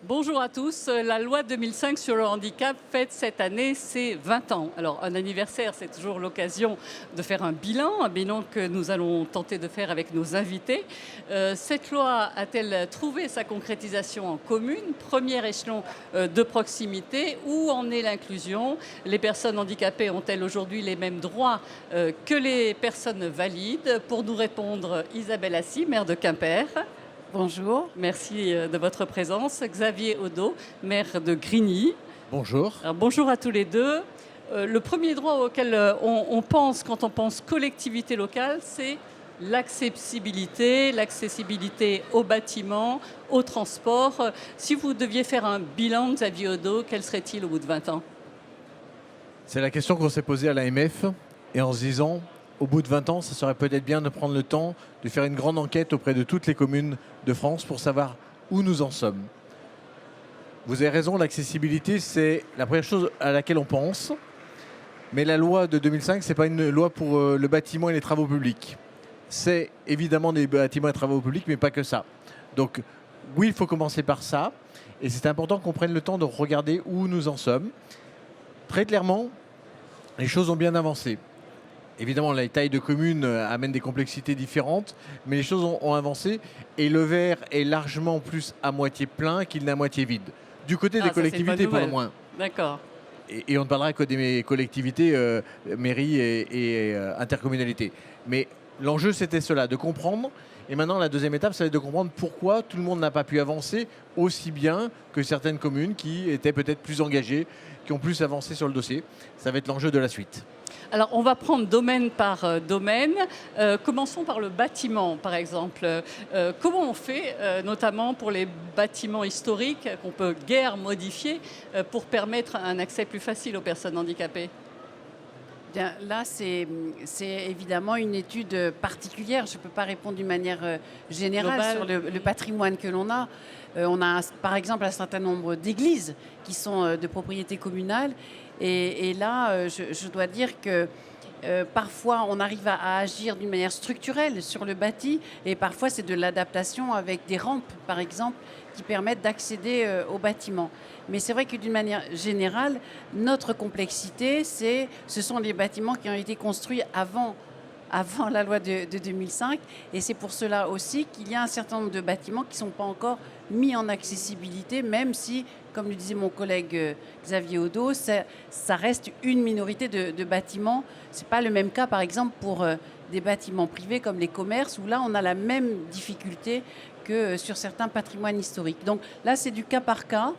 Bonjour à tous. La loi 2005 sur le handicap fête cette année ses 20 ans. Alors, un anniversaire, c'est toujours l'occasion de faire un bilan que nous allons tenter de faire avec nos invités. Cette loi a-t-elle trouvé sa concrétisation en commune, premier échelon de proximité? Où en est l'inclusion? Les personnes handicapées ont-elles aujourd'hui les mêmes droits que les personnes valides? Pour nous répondre, Isabelle Assy, maire de Quimper. Bonjour. Merci de votre présence. Xavier Odo, maire de Grigny. Bonjour. Alors, bonjour à tous les deux. Le premier droit auquel on pense quand on pense collectivité locale, c'est l'accessibilité, l'accessibilité aux bâtiments, aux transports. Si vous deviez faire un bilan, Xavier Odo, quel serait-il au bout de 20 ans? C'est la question qu'on s'est posée à l'AMF et en se disant, au bout de 20 ans, ça serait peut-être bien de prendre le temps de faire une grande enquête auprès de toutes les communes de France pour savoir où nous en sommes. Vous avez raison, l'accessibilité, c'est la première chose à laquelle on pense. Mais la loi de 2005, ce n'est pas une loi pour le bâtiment et les travaux publics. C'est évidemment des bâtiments et travaux publics, mais pas que ça. Donc oui, il faut commencer par ça. Et c'est important qu'on prenne le temps de regarder où nous en sommes. Très clairement, les choses ont bien avancé. Évidemment, la taille de communes amène des complexités différentes, mais les choses ont avancé et le verre est largement plus à moitié plein qu'il n'est à moitié vide. Du côté des collectivités, pour le moins. D'accord. Et on ne parlera que des collectivités, mairies et intercommunalités. Mais l'enjeu, c'était cela, de comprendre. Et maintenant, la deuxième étape, ça va être de comprendre pourquoi tout le monde n'a pas pu avancer aussi bien que certaines communes qui étaient peut-être plus engagées, qui ont plus avancé sur le dossier. Ça va être l'enjeu de la suite. Alors, on va prendre domaine par domaine. Commençons par le bâtiment, par exemple. Comment on fait, notamment pour les bâtiments historiques qu'on peut guère modifier, pour permettre un accès plus facile aux personnes handicapées? Bien, là, c'est évidemment une étude particulière. Je ne peux pas répondre d'une manière générale Global. sur le patrimoine que l'on a. On a, par exemple, un certain nombre d'églises qui sont de propriété communale. Et là, je dois dire que parfois, on arrive à agir d'une manière structurelle sur le bâti. Et parfois, c'est de l'adaptation avec des rampes, par exemple, qui permettent d'accéder au bâtiment. Mais c'est vrai que d'une manière générale, notre complexité, ce sont les bâtiments qui ont été construits avant la loi de 2005. Et c'est pour cela aussi qu'il y a un certain nombre de bâtiments qui ne sont pas encore mis en accessibilité, même si, comme le disait mon collègue Xavier Odo, ça reste une minorité de bâtiments. Ce n'est pas le même cas, par exemple, pour des bâtiments privés comme les commerces, où là, on a la même difficulté que sur certains patrimoines historiques. Donc là, c'est du cas par cas.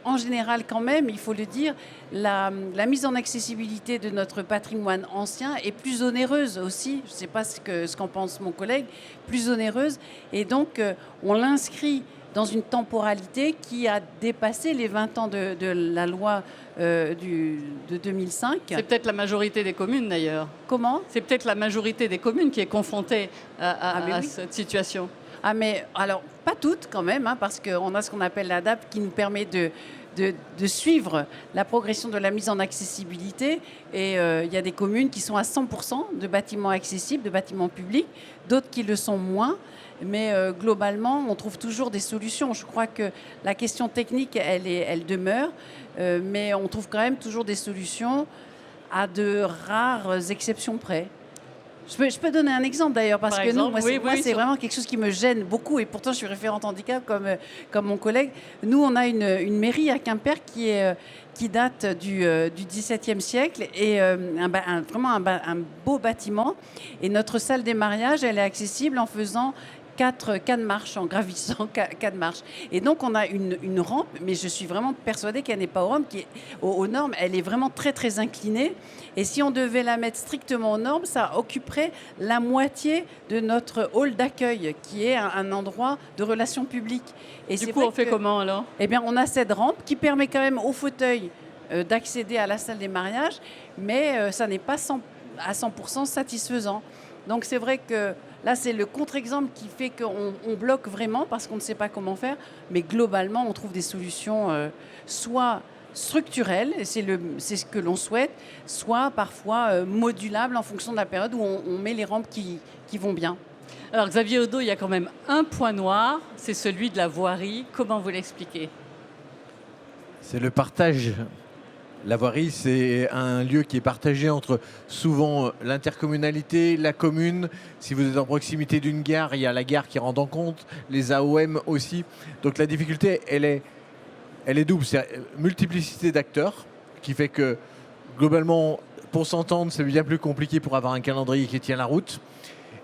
En général, quand même, il faut le dire, la mise en accessibilité de notre patrimoine ancien est plus onéreuse aussi. Je ne sais pas ce qu'en pense mon collègue, plus onéreuse. Et donc, on l'inscrit dans une temporalité qui a dépassé les 20 ans de la loi de 2005. C'est peut-être la majorité des communes, d'ailleurs. Comment ? C'est peut-être la majorité des communes qui est confrontée à oui. cette situation. Ah mais alors, pas toutes quand même, parce qu'on a ce qu'on appelle l'ADAPT qui nous permet de suivre la progression de la mise en accessibilité. Et il y a des communes qui sont à 100% de bâtiments accessibles, de bâtiments publics, d'autres qui le sont moins. Mais globalement, on trouve toujours des solutions. Je crois que la question technique, elle demeure, mais on trouve quand même toujours des solutions à de rares exceptions près. Je peux donner un exemple d'ailleurs, parce que nous, moi, c'est vraiment quelque chose qui me gêne beaucoup, et pourtant je suis référente handicap comme mon collègue. Nous, on a une mairie à Quimper qui date du XVIIe siècle, et vraiment un beau bâtiment. Et notre salle des mariages, elle est accessible en faisant 4 marches, en gravissant 4 marches. Et donc, on a une rampe, mais je suis vraiment persuadée qu'elle n'est pas aux normes, aux normes. Elle est vraiment très, très inclinée. Et si on devait la mettre strictement aux normes, ça occuperait la moitié de notre hall d'accueil, qui est un endroit de relations publiques. Et Du coup, on fait comment alors? Eh bien, on a cette rampe qui permet quand même aux fauteuils d'accéder à la salle des mariages, mais ça n'est pas à 100% satisfaisant. Donc c'est vrai que là, c'est le contre-exemple qui fait qu'on bloque vraiment parce qu'on ne sait pas comment faire. Mais globalement, on trouve des solutions soit structurelles, et c'est ce que l'on souhaite, soit parfois modulables en fonction de la période où on met les rampes qui vont bien. Alors Xavier Odo, il y a quand même un point noir, c'est celui de la voirie. Comment vous l'expliquez? C'est le partage. La voirie, c'est un lieu qui est partagé entre souvent l'intercommunalité, la commune. Si vous êtes en proximité d'une gare, il y a la gare qui rentre en compte, les AOM aussi. Donc la difficulté, elle est double. C'est multiplicité d'acteurs qui fait que globalement, pour s'entendre, c'est bien plus compliqué pour avoir un calendrier qui tient la route.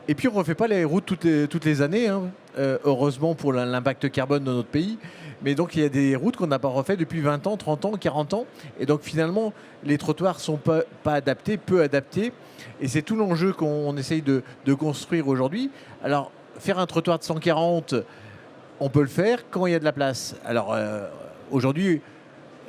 Et puis on ne refait pas les routes toutes les années, hein, heureusement pour l'impact carbone de notre pays. Mais donc il y a des routes qu'on n'a pas refait depuis 20 ans, 30 ans, 40 ans. Et donc finalement, les trottoirs ne sont pas adaptés, peu adaptés. Et c'est tout l'enjeu qu'on essaye de construire aujourd'hui. Alors, faire un trottoir de 140, on peut le faire quand il y a de la place. Alors, aujourd'hui,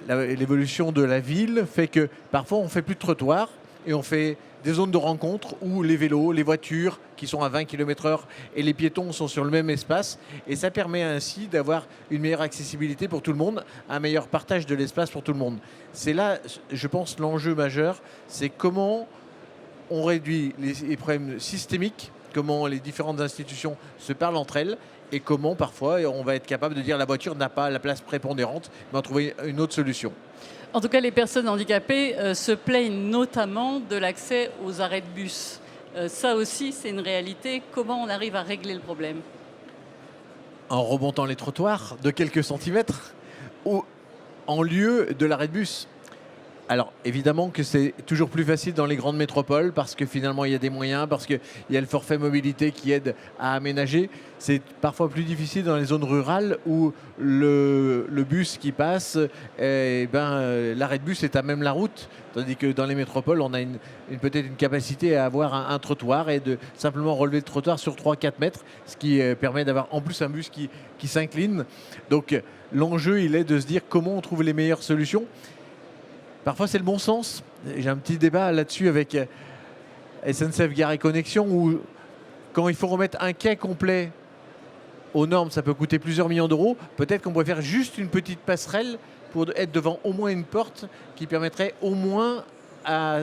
l'évolution de la ville fait que parfois on ne fait plus de trottoirs et on fait des zones de rencontre où les vélos, les voitures qui sont à 20 km/h et les piétons sont sur le même espace. Et ça permet ainsi d'avoir une meilleure accessibilité pour tout le monde, un meilleur partage de l'espace pour tout le monde. C'est là, je pense, l'enjeu majeur, c'est comment on réduit les problèmes systémiques, comment les différentes institutions se parlent entre elles et comment parfois on va être capable de dire la voiture n'a pas la place prépondérante, mais on va trouver une autre solution. En tout cas, les personnes handicapées se plaignent notamment de l'accès aux arrêts de bus. Ça aussi, c'est une réalité. Comment on arrive à régler le problème? En remontant les trottoirs de quelques centimètres ou en lieu de l'arrêt de bus. Alors évidemment que c'est toujours plus facile dans les grandes métropoles parce que finalement il y a des moyens, parce qu'il y a le forfait mobilité qui aide à aménager. C'est parfois plus difficile dans les zones rurales où le bus qui passe, l'arrêt de bus est à même la route. Tandis que dans les métropoles, on a peut-être une capacité à avoir un trottoir et de simplement relever le trottoir sur 3-4 mètres, ce qui permet d'avoir en plus un bus qui s'incline. Donc l'enjeu, il est de se dire comment on trouve les meilleures solutions. Parfois, c'est le bon sens. J'ai un petit débat là-dessus avec SNCF Gare et Connexion où quand il faut remettre un quai complet aux normes, ça peut coûter plusieurs millions d'euros. Peut-être qu'on pourrait faire juste une petite passerelle pour être devant au moins une porte qui permettrait au moins à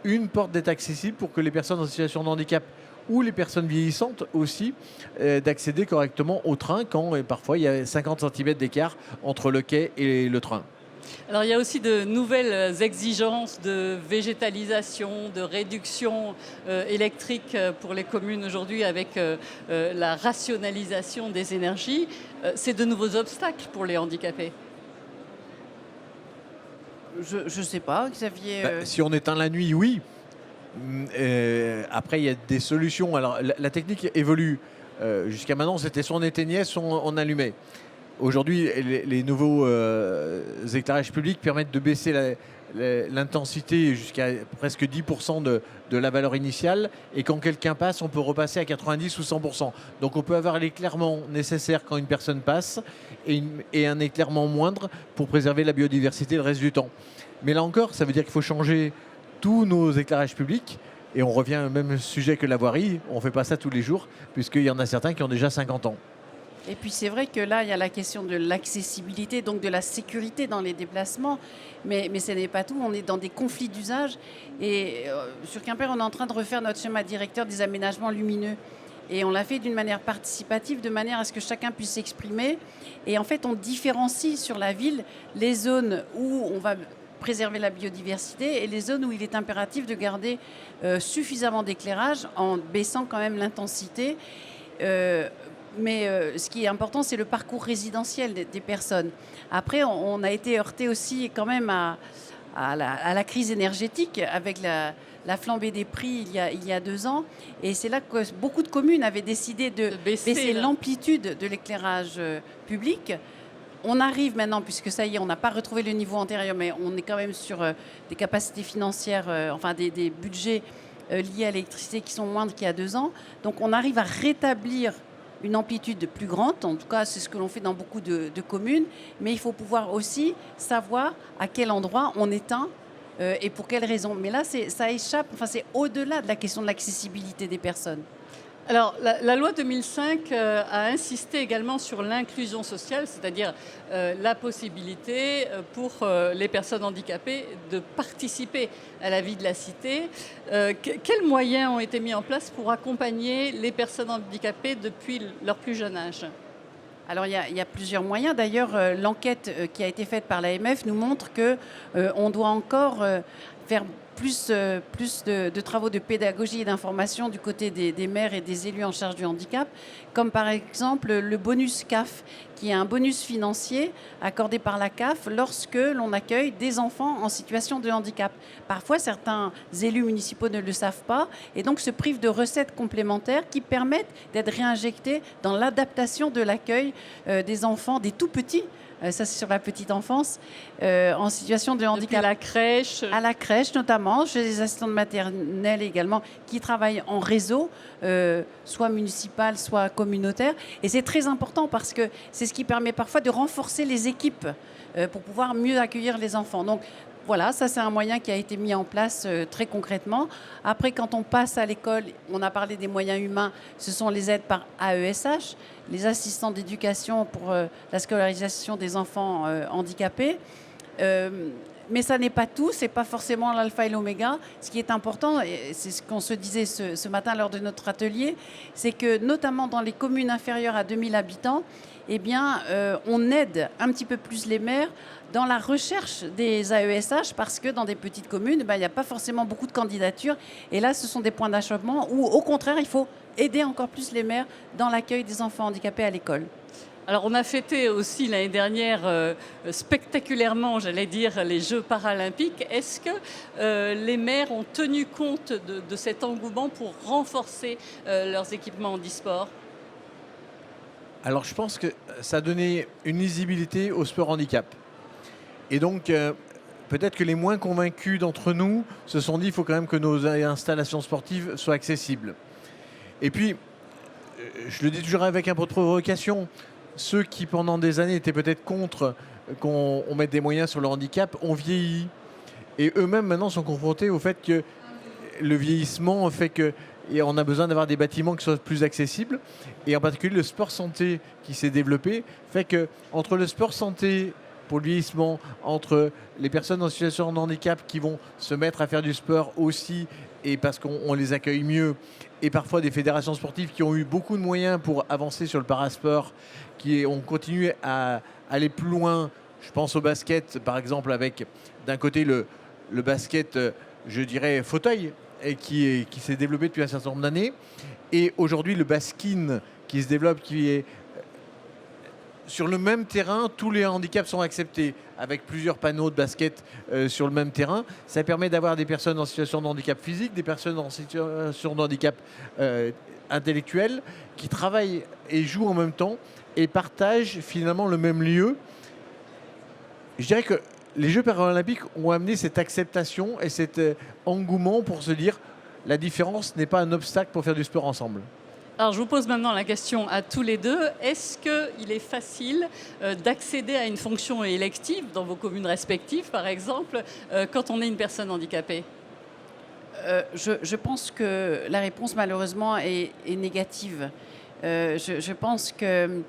une porte d'être accessible pour que les personnes en situation de handicap ou les personnes vieillissantes aussi d'accéder correctement au train quand parfois il y a 50 cm d'écart entre le quai et le train. Alors il y a aussi de nouvelles exigences de végétalisation, de réduction électrique pour les communes aujourd'hui avec la rationalisation des énergies. C'est de nouveaux obstacles pour les handicapés. Je ne sais pas, Xavier. Si on éteint la nuit, oui. Après, il y a des solutions. Alors la technique évolue. Jusqu'à maintenant, c'était soit on éteignait, soit on allumait. Aujourd'hui, les nouveaux éclairages publics permettent de baisser l'intensité jusqu'à presque 10% de la valeur initiale. Et quand quelqu'un passe, on peut repasser à 90 ou 100%. Donc on peut avoir l'éclairement nécessaire quand une personne passe et un éclairement moindre pour préserver la biodiversité le reste du temps. Mais là encore, ça veut dire qu'il faut changer tous nos éclairages publics. Et on revient au même sujet que la voirie. On ne fait pas ça tous les jours, puisqu'il y en a certains qui ont déjà 50 ans. Et puis c'est vrai que là, il y a la question de l'accessibilité, donc de la sécurité dans les déplacements. Mais ce n'est pas tout, on est dans des conflits d'usage. Et sur Quimper, on est en train de refaire notre schéma directeur des aménagements lumineux. Et on l'a fait d'une manière participative, de manière à ce que chacun puisse s'exprimer. Et en fait, on différencie sur la ville les zones où on va préserver la biodiversité et les zones où il est impératif de garder suffisamment d'éclairage en baissant quand même l'intensité. Mais ce qui est important, c'est le parcours résidentiel des personnes. Après, on a été heurté aussi quand même à la crise énergétique avec la flambée des prix il y a 2 ans. Et c'est là que beaucoup de communes avaient décidé de baisser l'amplitude de l'éclairage public. On arrive maintenant, puisque ça y est, on n'a pas retrouvé le niveau antérieur, mais on est quand même sur des capacités financières, des budgets liés à l'électricité qui sont moindres qu'il y a 2 ans. Donc on arrive à rétablir une amplitude plus grande, en tout cas c'est ce que l'on fait dans beaucoup de communes, mais il faut pouvoir aussi savoir à quel endroit on éteint et pour quelles raisons. Mais là, ça échappe, c'est au-delà de la question de l'accessibilité des personnes. Alors, la loi 2005 a insisté également sur l'inclusion sociale, c'est-à-dire la possibilité pour les personnes handicapées de participer à la vie de la cité. Quels moyens ont été mis en place pour accompagner les personnes handicapées depuis leur plus jeune âge? Alors il y a plusieurs moyens. D'ailleurs, l'enquête qui a été faite par l'AMF nous montre que on doit encore faire plus de travaux de pédagogie et d'information du côté des maires et des élus en charge du handicap, comme par exemple le bonus CAF, qui est un bonus financier accordé par la CAF lorsque l'on accueille des enfants en situation de handicap. Parfois, certains élus municipaux ne le savent pas et donc se privent de recettes complémentaires qui permettent d'être réinjectées dans l'adaptation de l'accueil des enfants, des tout petits. Ça, c'est sur la petite enfance, en situation de handicap. Depuis la crèche. À la crèche, notamment, chez les assistantes maternelles également, qui travaillent en réseau, soit municipal, soit communautaire. Et c'est très important parce que c'est ce qui permet parfois de renforcer les équipes pour pouvoir mieux accueillir les enfants. Donc, voilà, ça c'est un moyen qui a été mis en place très concrètement. Après, quand on passe à l'école, on a parlé des moyens humains, ce sont les aides par AESH, les assistants d'éducation pour la scolarisation des enfants handicapés. Mais ça n'est pas tout, c'est pas forcément l'alpha et l'oméga. Ce qui est important, et c'est ce qu'on se disait ce matin lors de notre atelier, c'est que notamment dans les communes inférieures à 2000 habitants, eh bien, on aide un petit peu plus les maires dans la recherche des AESH parce que dans des petites communes, il n'y a pas forcément beaucoup de candidatures. Et là, ce sont des points d'achoppement où, au contraire, il faut aider encore plus les maires dans l'accueil des enfants handicapés à l'école. Alors, on a fêté aussi l'année dernière spectaculairement, j'allais dire, les Jeux paralympiques. Est-ce que les maires ont tenu compte de cet engouement pour renforcer leurs équipements handisport? Alors je pense que ça a donné une lisibilité au sport handicap. Et donc peut-être que les moins convaincus d'entre nous se sont dit qu'il faut quand même que nos installations sportives soient accessibles. Et puis, je le dis toujours avec un peu de provocation, ceux qui pendant des années étaient peut-être contre qu'on mette des moyens sur le handicap ont vieilli. Et eux-mêmes maintenant sont confrontés au fait que le vieillissement fait que et on a besoin d'avoir des bâtiments qui soient plus accessibles. Et en particulier, le sport santé qui s'est développé fait que entre le sport santé pour le vieillissement, entre les personnes en situation de handicap qui vont se mettre à faire du sport aussi, et parce qu'on les accueille mieux, et parfois des fédérations sportives qui ont eu beaucoup de moyens pour avancer sur le parasport, qui ont continué à aller plus loin. Je pense au basket, par exemple, avec d'un côté le basket, je dirais, fauteuil, et qui s'est développé depuis un certain nombre d'années. Et aujourd'hui, le baskin qui se développe, qui est sur le même terrain, tous les handicaps sont acceptés, avec plusieurs panneaux de basket sur le même terrain. Ça permet d'avoir des personnes en situation de handicap physique, des personnes en situation de handicap intellectuel, qui travaillent et jouent en même temps et partagent finalement le même lieu. Je dirais que les Jeux paralympiques ont amené cette acceptation et cet engouement pour se dire la différence n'est pas un obstacle pour faire du sport ensemble. Alors, je vous pose maintenant la question à tous les deux. Est-ce qu'il est facile d'accéder à une fonction élective dans vos communes respectives, par exemple, quand on est une personne handicapée? Je pense que la réponse, malheureusement, est négative. Je pense que...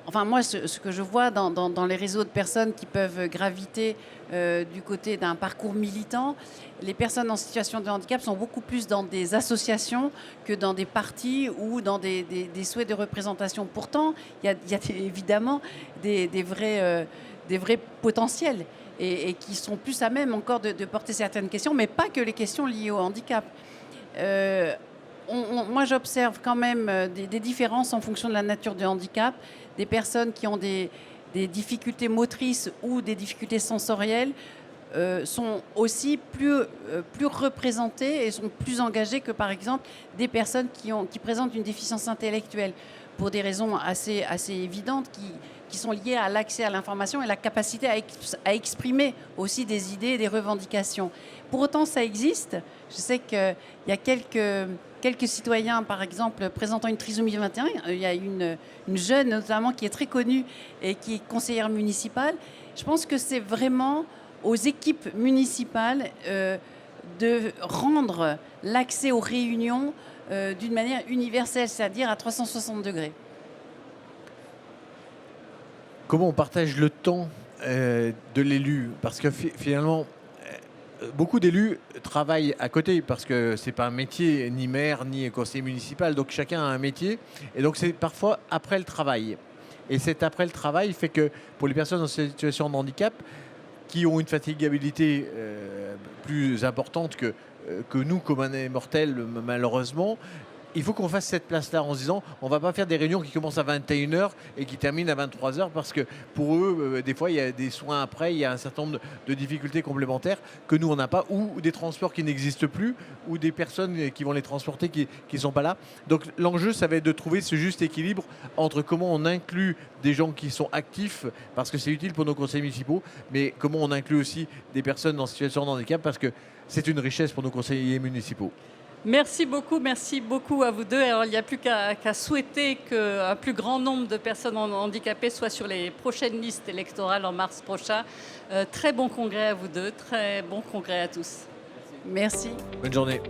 Enfin, moi, ce que je vois dans les réseaux de personnes qui peuvent graviter du côté d'un parcours militant, les personnes en situation de handicap sont beaucoup plus dans des associations que dans des partis ou dans des souhaits de représentation. Pourtant, il y a évidemment des vrais potentiels et qui sont plus à même encore de porter certaines questions, mais pas que les questions liées au handicap. Moi, j'observe quand même des différences en fonction de la nature du handicap. Des personnes qui ont des difficultés motrices ou des difficultés sensorielles sont aussi plus représentées et sont plus engagées que, par exemple, des personnes qui présentent une déficience intellectuelle pour des raisons assez évidentes qui sont liées à l'accès à l'information et la capacité à exprimer aussi des idées et des revendications. Pour autant, ça existe. Je sais qu'il y a quelques citoyens, par exemple, présentant une trisomie 21. Il y a une jeune, notamment, qui est très connue et qui est conseillère municipale. Je pense que c'est vraiment aux équipes municipales de rendre l'accès aux réunions d'une manière universelle, c'est-à-dire à 360 degrés. Comment on partage le temps de l'élu? Parce que finalement, beaucoup d'élus travaillent à côté parce que c'est pas un métier, ni maire, ni conseiller municipal. Donc chacun a un métier. Et donc c'est parfois après le travail. Et c'est après le travail fait que pour les personnes en situation de handicap, qui ont une fatigabilité plus importante que nous, communs et mortels, malheureusement, il faut qu'on fasse cette place-là en se disant on ne va pas faire des réunions qui commencent à 21h et qui terminent à 23h parce que pour eux, des fois, il y a des soins après, il y a un certain nombre de difficultés complémentaires que nous, on n'a pas, ou des transports qui n'existent plus, ou des personnes qui vont les transporter qui ne sont pas là. Donc l'enjeu, ça va être de trouver ce juste équilibre entre comment on inclut des gens qui sont actifs, parce que c'est utile pour nos conseils municipaux, mais comment on inclut aussi des personnes en situation de handicap, parce que c'est une richesse pour nos conseillers municipaux. Merci beaucoup à vous deux. Alors, il n'y a plus qu'à souhaiter qu'un plus grand nombre de personnes handicapées soient sur les prochaines listes électorales en mars prochain. Très bon congrès à vous deux, très bon congrès à tous. Merci. Bonne journée.